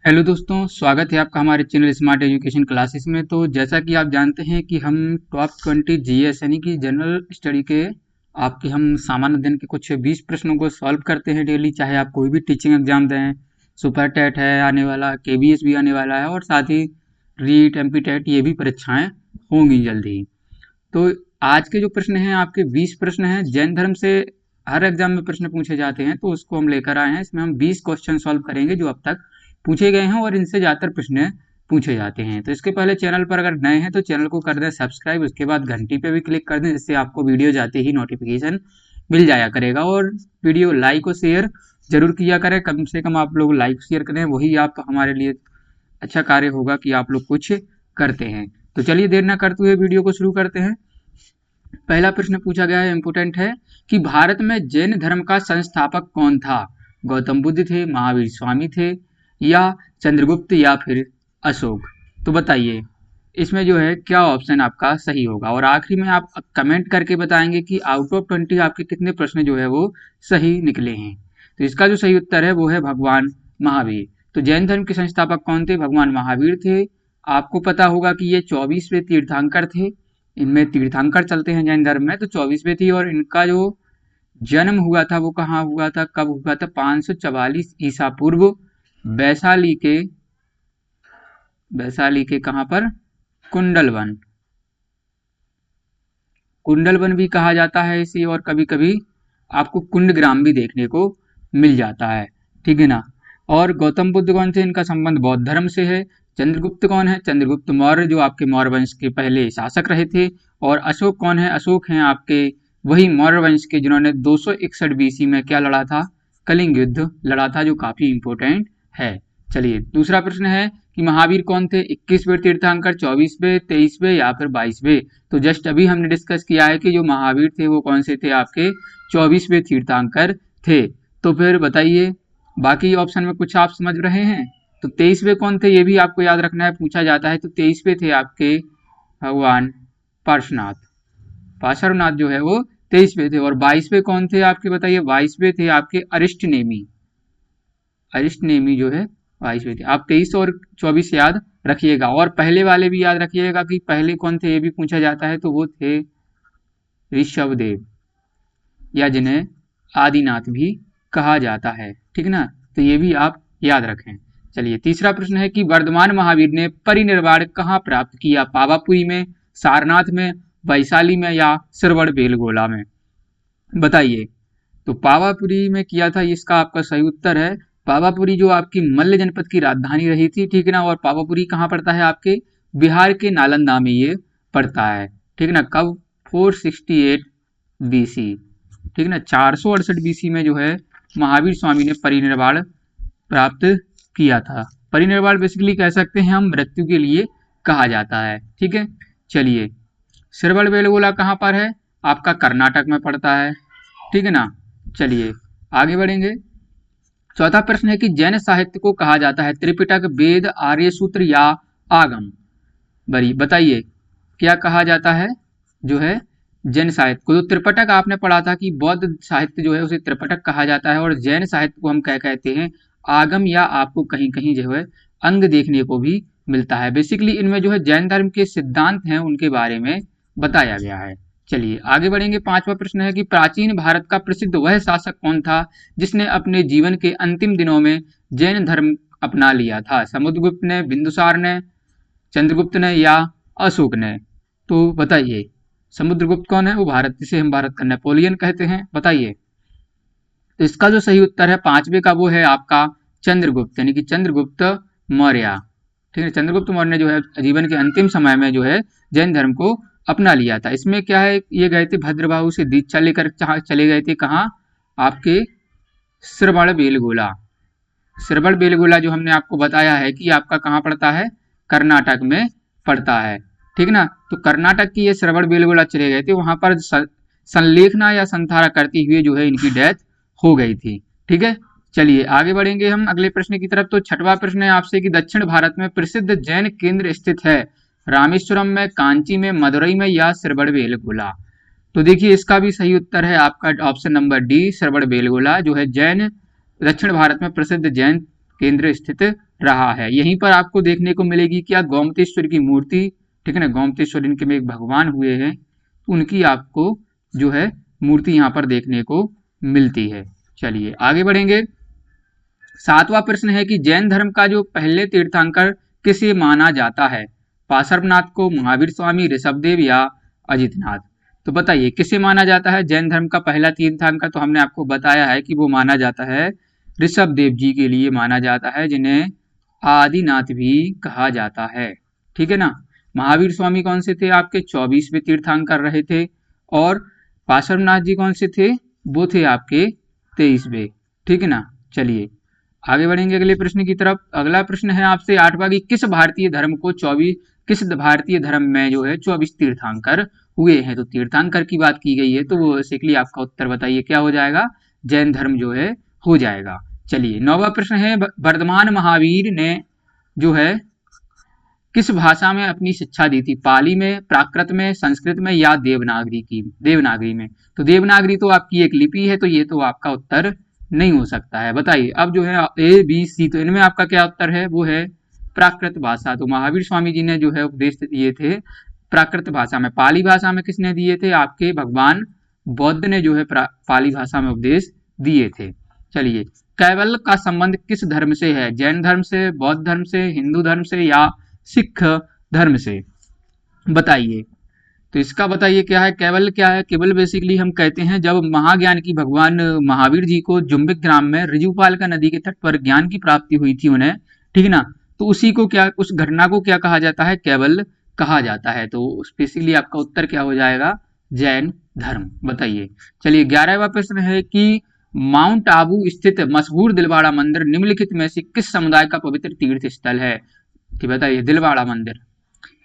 Hello दोस्तों, स्वागत है आपका हमारे चैनल स्मार्ट एजुकेशन क्लासेस में। तो जैसा कि आप जानते हैं कि हम टॉप 20 जीएस यानी कि जनरल स्टडी के आपके हम सामान्य अध्ययन के कुछ 20 प्रश्नों को सॉल्व करते हैं डेली। चाहे आप कोई भी टीचिंग एग्जाम दें, सुपर टेट है आने वाला, केबीएस भी आने वाला है और साथ ही रीट एमपी टेट ये भी परीक्षाएं होंगी जल्दी ही। तो आज के जो प्रश्न हैं आपके 20 प्रश्न हैं। जैन धर्म से हर एग्जाम में प्रश्न पूछे जाते हैं तो उसको हम लेकर आए हैं। इसमें हम 20 क्वेश्चन सॉल्व करेंगे जो अब तक पूछे गए हैं और इनसे ज़्यादातर प्रश्न पूछे जाते हैं। तो इसके पहले चैनल पर अगर नए हैं तो चैनल को कर दें सब्सक्राइब, उसके बाद घंटी पे भी क्लिक कर दें जिससे आपको वीडियो जाते ही नोटिफिकेशन मिल जाया करेगा। और वीडियो लाइक और शेयर जरूर किया करें, कम से कम आप लोग लाइक शेयर करें, वही आप हमारे लिए अच्छा कार्य होगा कि आप लोग कुछ करते हैं। तो चलिए देर ना करते हुए वीडियो को शुरू करते हैं। पहला प्रश्न पूछा गया है, इम्पोर्टेंट है कि भारत में जैन धर्म का संस्थापक कौन था? गौतम बुद्ध थे, महावीर स्वामी थे, या चंद्रगुप्त, या फिर अशोक? तो बताइए इसमें जो है क्या ऑप्शन आपका सही होगा। और आखिरी में आप कमेंट करके बताएंगे कि आउट ऑफ 20 आपके कितने प्रश्न जो है वो सही निकले हैं। तो इसका जो सही उत्तर है वो है भगवान महावीर। तो जैन धर्म के संस्थापक कौन थे? भगवान महावीर थे। आपको पता होगा कि ये 24वें तीर्थंकर थे। इनमें तीर्थंकर चलते हैं जैन धर्म में, तो 24वें थी। और इनका जो जन्म हुआ था वो कहाँ हुआ था, कब हुआ था? 544 ईसा पूर्व वैशाली के कहाँ पर? कुंडलवन। कुंडलवन भी कहा जाता है इसे, और कभी कभी आपको कुंडग्राम भी देखने को मिल जाता है, ठीक है ना। और गौतम बुद्ध कौन थे? इनका संबंध बौद्ध धर्म से है। चंद्रगुप्त कौन है? चंद्रगुप्त मौर्य जो आपके मौर्य वंश के पहले शासक रहे थे। और अशोक कौन है? अशोक हैं आपके वही मौर्य वंश के जिन्होंने 261 बीसी में क्या लड़ा था? कलिंग युद्ध लड़ा था, जो काफी इंपॉर्टेंट है। चलिए दूसरा प्रश्न है कि महावीर कौन थे? 21वें तीर्थंकर, 24वें, 23वें, या फिर 22वें? तो जस्ट अभी हमने डिस्कस किया है कि जो महावीर थे वो कौन से थे? आपके 24वें तीर्थंकर थे। तो फिर बताइए बाकी ऑप्शन में कुछ आप समझ रहे हैं? तो 23वें कौन थे ये भी आपको याद रखना है, पूछा जाता है। तो 23वें थे आपके भगवान पार्श्वनाथ। पार्श्वनाथ जो है वो 23वें थे। और 22वें कौन थे आपके? बताइए। 22वें थे आपके अरिष्टनेमी। अरिष्टनेमी जो है 22वें थे। आप 23 और 24 याद रखिएगा। और पहले वाले भी याद रखिएगा कि पहले कौन थे ये भी पूछा जाता है। तो वो थे ऋषभदेव, या जिन्हें आदिनाथ भी कहा जाता है, ठीक ना। तो ये भी आप याद रखें। चलिए तीसरा प्रश्न है कि वर्धमान महावीर ने परिनिर्वाण कहाँ प्राप्त किया? पावापुरी में, सारनाथ में, वैशाली में, या श्रवण बेलगोला में? बताइए। तो पावापुरी में किया था, इसका आपका सही उत्तर है। पावापुरी जो आपकी मल्ल जनपद की राजधानी रही थी, ठीक ना। और पावापुरी कहाँ पड़ता है? आपके बिहार के नालंदा में ये पड़ता है, ठीक ना। कब? 468 बीसी, ठीक ना। 468 बीसी में जो है महावीर स्वामी ने परिनिर्वाण प्राप्त किया था। परिनिर्वाण बेसिकली कह सकते हैं हम मृत्यु के लिए कहा जाता है, ठीक है। चलिए श्रवण बेलगोला कहाँ पर है? आपका कर्नाटक में पड़ता है, ठीक है ना। चलिए आगे बढ़ेंगे। चौथा प्रश्न है कि जैन साहित्य को कहा जाता है त्रिपिटक, वेद, आर्य सूत्र, या आगम? बरी बताइए क्या कहा जाता है जो है जैन साहित्य को? तो त्रिपिटक आपने पढ़ा था कि बौद्ध साहित्य जो है उसे त्रिपिटक कहा जाता है। और जैन साहित्य को हम क्या कहते हैं? आगम, या आपको कहीं कहीं जो है अंग देखने को भी मिलता है। बेसिकली इनमें जो है जैन धर्म के सिद्धांत हैं उनके बारे में बताया गया है। चलिए आगे बढ़ेंगे। पांचवा प्रश्न है कि प्राचीन भारत का प्रसिद्ध वह शासक कौन था जिसने अपने जीवन के अंतिम दिनों में जैन धर्म अपना लिया था? समुद्रगुप्त ने, बिंदुसार ने, चंद्रगुप्त ने, या अशोक ने? तो बताइए समुद्रगुप्त कौन है? वो भारत, जिसे हम भारत का नेपोलियन कहते हैं। बताइए। तो इसका जो सही उत्तर है पांचवे का वो है आपका चंद्रगुप्त, यानी कि चंद्रगुप्त मौर्य, ठीक है। चंद्रगुप्त मौर्य ने जो है जीवन के अंतिम समय में जो है जैन धर्म को अपना लिया था। इसमें क्या है, ये गए थे भद्रबाहु से दीक्षा लेकर चले गए थे कहाँ? आपके श्रवण बेलगोला। श्रवण बेलगोला जो हमने आपको बताया है कि आपका कहाँ पड़ता है? कर्नाटक में पड़ता है, ठीक ना। तो कर्नाटक की ये श्रवण बेलगोला चले गए थे, वहां पर संलेखना या संथारा करते हुए जो है इनकी डेथ हो गई थी, ठीक है। चलिए आगे बढ़ेंगे हम अगले प्रश्न की तरफ। तो छठवां प्रश्न है आपसे कि दक्षिण भारत में प्रसिद्ध जैन केंद्र स्थित है? रामेश्वरम में, कांची में, मदुरई में, या श्रवण बेलगोला? तो देखिए इसका भी सही उत्तर है आपका ऑप्शन नंबर डी, श्रवण बेलगोला जो है जैन दक्षिण भारत में प्रसिद्ध जैन केंद्र स्थित रहा है। यहीं पर आपको देखने को मिलेगी क्या, गोमतेश्वर की मूर्ति, ठीक है ना, गोमतेश्वर इनके में एक भगवान हुए हैं, तो उनकी आपको जो है मूर्ति यहाँ पर देखने को मिलती है। चलिए आगे बढ़ेंगे। 7वां प्रश्न है कि जैन धर्म का जो पहले तीर्थंकर किसे माना जाता है, पार्श्वनाथ को, महावीर स्वामी, ऋषभदेव या अजितनाथ। तो बताइए किसे माना जाता है जैन धर्म का पहला तीर्थंकर। तो हमने आपको बताया है कि वो माना जाता है ऋषभदेव जी के लिए माना जाता है, जिन्हें आदिनाथ भी कहा जाता है, ठीक है ना। महावीर स्वामी कौन से थे, आपके 24वें तीर्थंकर रहे थे, और पार्श्वनाथ जी कौन से थे, वो थे आपके 23वें, ठीक है ना। चलिए आगे बढ़ेंगे अगले प्रश्न की तरफ। अगला प्रश्न है आपसे 8वां की किस भारतीय धर्म में जो है 24 तीर्थंकर हुए हैं। तो तीर्थंकर की बात की गई है, तो वो बेसिकली आपका उत्तर बताइए क्या हो जाएगा, जैन धर्म जो है हो जाएगा। चलिए 9वां प्रश्न है, वर्धमान महावीर ने जो है किस भाषा में अपनी शिक्षा दी थी, पाली में, प्राकृत में, संस्कृत में या देवनागरी में। तो देवनागरी तो आपकी एक लिपि है, तो ये तो आपका उत्तर नहीं हो सकता है। बताइए अब जो है ए बी सी, तो इनमें आपका क्या उत्तर है, वो है प्राकृत भाषा। तो महावीर स्वामी जी ने जो है उपदेश दिए थे प्राकृत भाषा में। पाली भाषा में किसने दिए थे, आपके भगवान बौद्ध ने जो है पाली भाषा में उपदेश दिए थे। चलिए कैवल्य का संबंध किस धर्म से है, जैन धर्म से, बौद्ध धर्म से, हिंदू धर्म से या सिख धर्म से, बताइए। तो इसका बताइए क्या है, केवल क्या है, केवल बेसिकली हम कहते हैं जब महाज्ञान की भगवान महावीर जी को जुम्बिक ग्राम में ऋजुपालिका नदी के तट पर ज्ञान की प्राप्ति हुई थी उन्हें, ठीक है ना। तो उसी को क्या, उस घटना को क्या कहा जाता है, केवल कहा जाता है। तो बेसिकली आपका उत्तर क्या हो जाएगा, जैन धर्म, बताइए। चलिए 11वां प्रश्न है कि माउंट आबू स्थित मशहूर दिलवाड़ा मंदिर निम्नलिखित में से किस समुदाय का पवित्र तीर्थ स्थल है। कि बताइए दिलवाड़ा मंदिर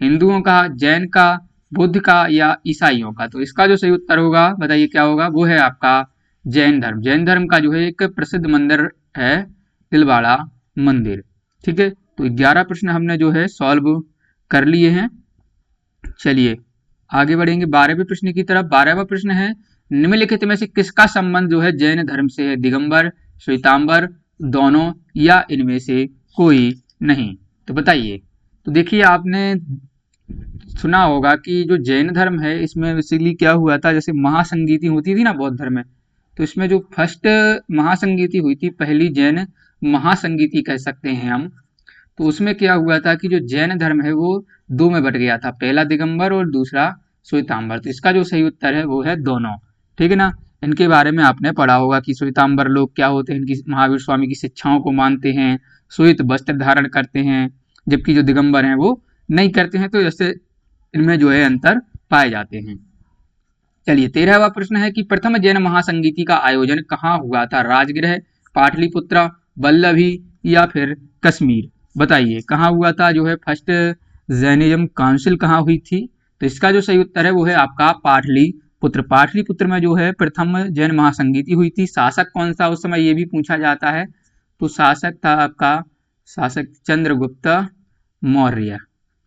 हिंदुओं का, जैन का, बुद्ध का या ईसाइयों का। तो इसका जो सही उत्तर होगा बताइए क्या होगा, वो है आपका जैन धर्म। जैन धर्म का जो है एक प्रसिद्ध मंदिर है दिलवाड़ा मंदिर, ठीक है। तो 11 प्रश्न हमने जो है सॉल्व कर लिए हैं। चलिए आगे बढ़ेंगे 12वें प्रश्न की तरफ। 12वां प्रश्न है निम्नलिखित में से किसका संबंध जो है जैन धर्म से है, दिगंबर, श्वेतांबर, दोनों या इनमें से कोई नहीं। तो बताइए। तो देखिए आपने सुना होगा कि जो जैन धर्म है इसमें बेसिकली क्या हुआ था, जैसे महासंगीति होती थी ना बौद्ध धर्म में, तो इसमें जो फर्स्ट महासंगीति हुई थी, पहली जैन महासंगीति कह सकते हैं हम, तो उसमें क्या हुआ था कि जो जैन धर्म है वो दो में बट गया था, पहला दिगंबर और दूसरा श्वेतांबर। तो इसका जो सही उत्तर है वो है दोनों, ठीक है ना। इनके बारे में आपने पढ़ा होगा कि श्वेतांबर लोग क्या होते हैं, इनकी महावीर स्वामी की शिक्षाओं को मानते हैं, श्वेत वस्त्र धारण करते हैं, जबकि जो दिगंबर हैं वो नहीं करते हैं। तो जैसे इनमें जो है अंतर पाए जाते हैं। चलिए 13वां प्रश्न है कि प्रथम जैन महासंगीति का आयोजन कहाँ हुआ था, राजगृह, पाटलिपुत्र, वल्लभी या फिर कश्मीर। बताइए कहाँ हुआ था, जो है फर्स्ट जैनिज्म काउंसिल कहाँ हुई थी। तो इसका जो सही उत्तर है वो है आपका पाटलिपुत्र। पाटलिपुत्र में जो है प्रथम जैन महासंगीति हुई थी। शासक कौन सा उस समय ये भी पूछा जाता है, तो शासक था आपका शासक चंद्रगुप्त मौर्य,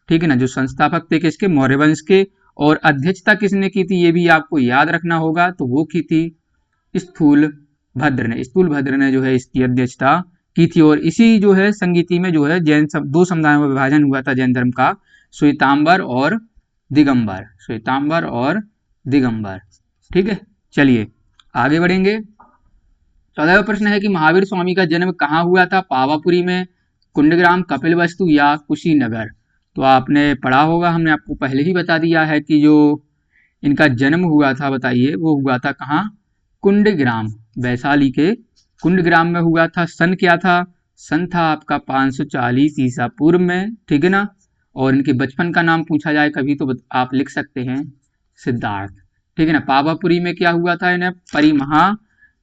ठीक है ना, जो संस्थापक थे किसके, मौर्य वंश के। और अध्यक्षता किसने की थी ये भी आपको याद रखना होगा, तो वो की थी स्थूलभद्र ने। स्थूलभद्र ने जो है इसकी अध्यक्षता की थी। और इसी जो है संगीति में जो है जैन दो समुदायों में विभाजन हुआ था जैन धर्म का, श्वेतांबर और दिगंबर, श्वेतांबर और दिगंबर, ठीक है। चलिए आगे बढ़ेंगे। 14वां प्रश्न है कि महावीर स्वामी का जन्म कहाँ हुआ था, पावापुरी में, कुंडग्राम, कपिलवस्तु या कुशीनगर। तो आपने पढ़ा होगा, हमने आपको पहले ही बता दिया है कि जो इनका जन्म हुआ था, बताइए वो हुआ था कहाँ, कुंडग्राम, वैशाली के कुंडग्राम में हुआ था। सन क्या था, सन था आपका 540 ईसा पूर्व में, ठीक है ना। और इनके बचपन का नाम पूछा जाए कभी तो आप लिख सकते हैं सिद्धार्थ, ठीक है ना। पावापुरी में क्या हुआ था, इन्हें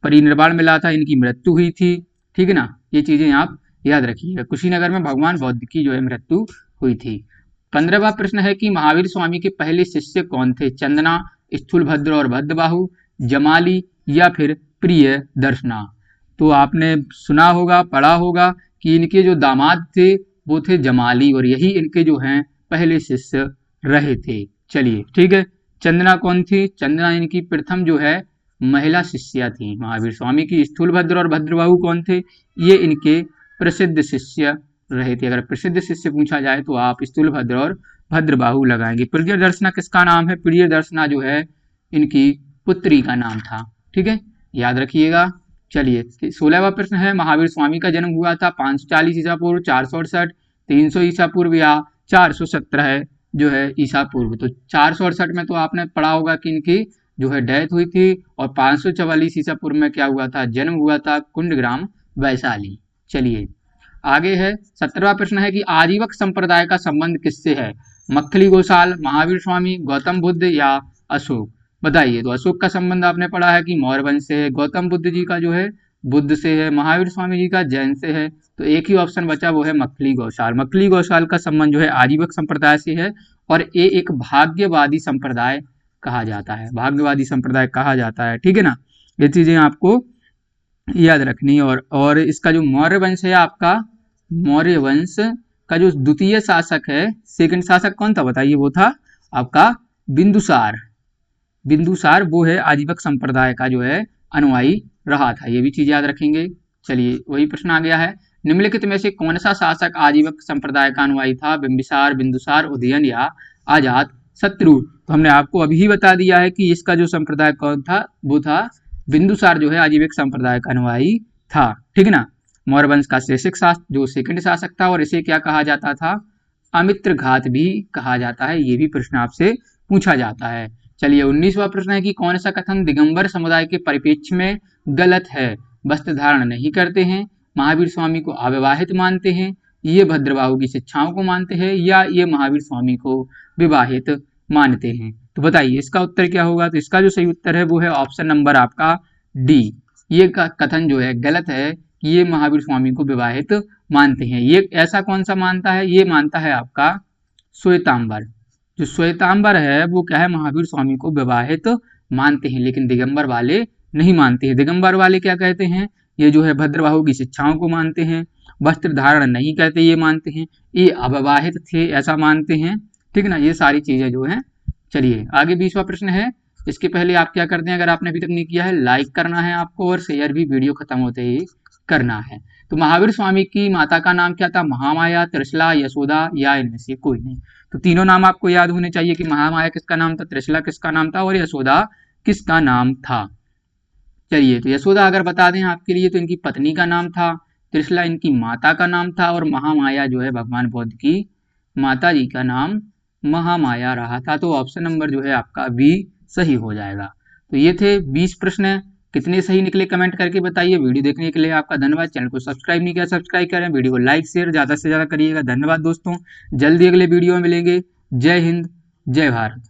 परिनिर्वाण मिला था, इनकी मृत्यु हुई थी, ठीक है ना। ये चीजें आप याद रखिएगा। कुशीनगर में भगवान बौद्ध की जो है मृत्यु हुई थी। 15वां प्रश्न है कि महावीर स्वामी के पहले शिष्य कौन थे, चंदना, स्थूलभद्र और भद्रबाहु, जमाली या फिर प्रिय दर्शना। तो आपने सुना होगा, पढ़ा होगा कि इनके जो दामाद थे वो थे जमाली, और यही इनके जो हैं पहले शिष्य रहे थे। चलिए ठीक है। चंदना कौन थी, चंदना इनकी प्रथम जो है महिला शिष्या थी महावीर स्वामी की। स्थूलभद्र और भद्रबाहु कौन थे, ये इनके प्रसिद्ध शिष्य रहे थे। अगर प्रसिद्ध शिष्य पूछा जाए तो आप स्थूलभद्र और भद्रबाहु लगाएंगे। प्रियदर्शना किसका नाम है? प्रियदर्शना जो है इनकी पुत्री का नाम था। ठीक है, याद रखिएगा। चलिए 16वां प्रश्न है, महावीर स्वामी का जन्म हुआ था 540 ईसा पूर्व, 468, 300 ईसा पूर्व या 417 जो है ईसा पूर्व। तो 468 में तो आपने पढ़ा होगा कि इनकी जो है डेथ हुई थी, और 544 ईसा पूर्व में क्या हुआ था? जन्म हुआ था कुंडग्राम वैशाली। चलिए आगे है 17वां प्रश्न है कि आजीवक संप्रदाय का संबंध किससे है? मक्खली गोसाल, महावीर स्वामी, गौतम बुद्ध या अशोक? बताइए। तो अशोक का संबंध आपने पढ़ा है कि मौर्य वंश से है, गौतम बुद्ध जी का जो है बुद्ध से है, महावीर स्वामी जी का जैन से है। तो एक ही ऑप्शन बचा, वो है मक्खली गौसाल। मक्खली गौसाल का संबंध जो है आजीवक संप्रदाय से है, और ये एक भाग्यवादी संप्रदाय कहा जाता है, भाग्यवादी संप्रदाय कहा जाता है। ठीक है ना, ये चीजें आपको याद रखनी। और इसका जो मौर्य वंश है आपका, मौर्य वंश का जो द्वितीय शासक है, सेकंड शासक कौन था बताइए? वो था आपका बिंदुसार। बिंदुसार वो है आजीवक संप्रदाय का जो है अनुयायी रहा था। ये भी चीज याद रखेंगे। चलिए वही प्रश्न आ गया है, निम्नलिखित में से कौन सा शासक आजीवक संप्रदाय का अनुयायी था? बिंबिसार, बिंदुसार, उदयन या अजात शत्रु? तो हमने आपको अभी ही बता दिया है कि इसका जो संप्रदाय कौन था, वो था बिंदुसार जो है आजीवक संप्रदाय का अनुयायी था। ठीक है ना, मौर्य वंश का जो सेकंड शासक था, और इसे क्या कहा जाता था? अमित्र घात भी कहा जाता है। ये भी प्रश्न आपसे पूछा जाता है। चलिए 19वां प्रश्न है कि कौन सा कथन दिगंबर समुदाय के परिप्रेक्ष्य में गलत है? वस्त्र धारण नहीं करते हैं, महावीर स्वामी को अविवाहित मानते हैं, ये भद्रबाहु की शिक्षाओं को मानते हैं, या ये महावीर स्वामी को विवाहित मानते हैं? तो बताइए इसका उत्तर क्या होगा? तो इसका जो सही उत्तर है वो है ऑप्शन नंबर आपका डी। ये कथन जो है गलत है कि ये महावीर स्वामी को विवाहित मानते हैं। ये ऐसा कौन सा मानता है? ये मानता है आपका श्वेतांबर। जो श्वेतांबर है वो क्या है? महावीर स्वामी को विवाहित मानते हैं, लेकिन दिगंबर वाले नहीं मानते हैं। दिगंबर वाले क्या कहते हैं? ये जो है भद्रबाहु की शिक्षाओं को मानते हैं, वस्त्र धारण नहीं करते ये मानते हैं, ये अविवाहित थे ऐसा मानते हैं। ठीक है ना, ये सारी चीजें जो है। चलिए आगे 20वां प्रश्न है। इसके पहले आप क्या करते हैं, अगर आपने अभी तक नहीं किया है, लाइक करना है आपको, और शेयर भी वीडियो खत्म होते ही करना है। तो महावीर स्वामी की माता का नाम क्या था? महामाया, त्रिशला, यशोदा या इनमें से कोई नहीं? तो तीनों नाम आपको याद होने चाहिए कि महामाया किसका नाम था, त्रिशला किसका नाम था, और यशोदा किसका नाम था। चलिए तो यशोदा अगर बता दें आपके लिए, तो इनकी पत्नी का नाम था, त्रिशला इनकी माता का नाम था, और महामाया जो है भगवान बुद्ध की माता जी का नाम महामाया रहा था। तो ऑप्शन नंबर जो है आपका बी सही हो जाएगा। तो ये थे 20 प्रश्न। कितने सही निकले कमेंट करके बताइए। वीडियो देखने के लिए आपका धन्यवाद। चैनल को सब्सक्राइब नहीं किया, सब्सक्राइब करें, वीडियो को लाइक शेयर ज़्यादा से ज़्यादा करिएगा। धन्यवाद दोस्तों, जल्दी अगले वीडियो में मिलेंगे। जय हिंद, जय भारत।